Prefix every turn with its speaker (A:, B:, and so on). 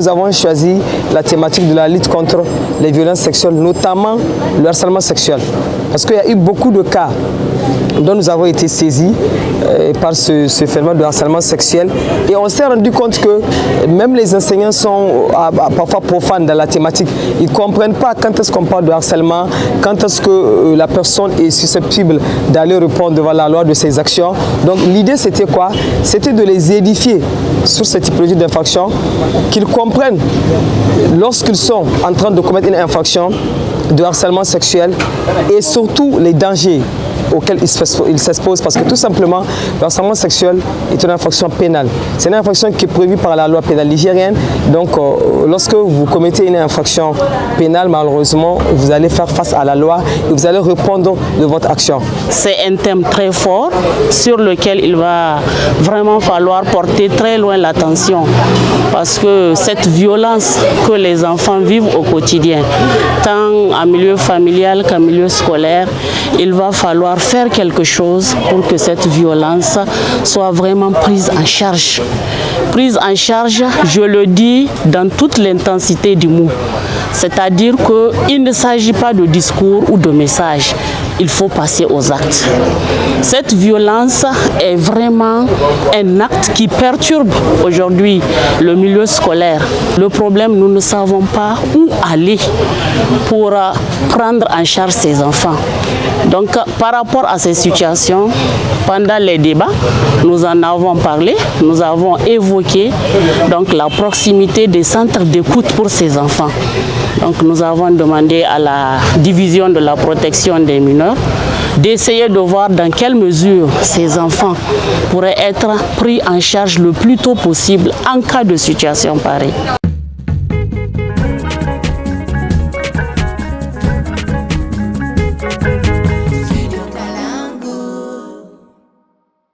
A: Nous avons choisi la thématique de la lutte contre les violences sexuelles, notamment le harcèlement sexuel. Parce qu'il y a eu beaucoup de cas dont nous avons été saisis par ce phénomène de harcèlement sexuel. Et on s'est rendu compte que même les enseignants sont parfois profanes dans la thématique. Ils ne comprennent pas quand est-ce qu'on parle de harcèlement, quand est-ce que la personne est susceptible d'aller répondre devant la loi de ses actions. Donc l'idée c'était quoi? C'était de les édifier sur cette typologie d'infraction, qu'ils comprennent lorsqu'ils sont en train de commettre une infraction de harcèlement sexuel et surtout les dangers auxquels ils s'exposent, parce que tout simplement, le harcèlement sexuel est une infraction pénale. C'est une infraction qui est prévue par la loi pénale nigérienne. Donc, lorsque vous commettez une infraction pénale, malheureusement, vous allez faire face à la loi et vous allez répondre de votre action.
B: C'est un thème très fort sur lequel il va vraiment falloir porter très loin l'attention, parce que cette violence que les enfants vivent au quotidien, tant en milieu familial qu'en milieu scolaire, il va falloir faire quelque chose pour que cette violence soit vraiment prise en charge. Prise en charge, je le dis dans toute l'intensité du mot. C'est-à-dire qu'il ne s'agit pas de discours ou de messages. Il faut passer aux actes. Cette violence est vraiment un acte qui perturbe aujourd'hui le milieu scolaire. Le problème, nous ne savons pas où aller pour prendre en charge ces enfants. Donc, par rapport à ces situations, pendant les débats, nous en avons parlé, nous avons évoqué donc, la proximité des centres d'écoute pour ces enfants. Donc, nous avons demandé à la division de la protection des mineurs d'essayer de voir dans quelle mesure ces enfants pourraient être pris en charge le plus tôt possible en cas de situation pareille.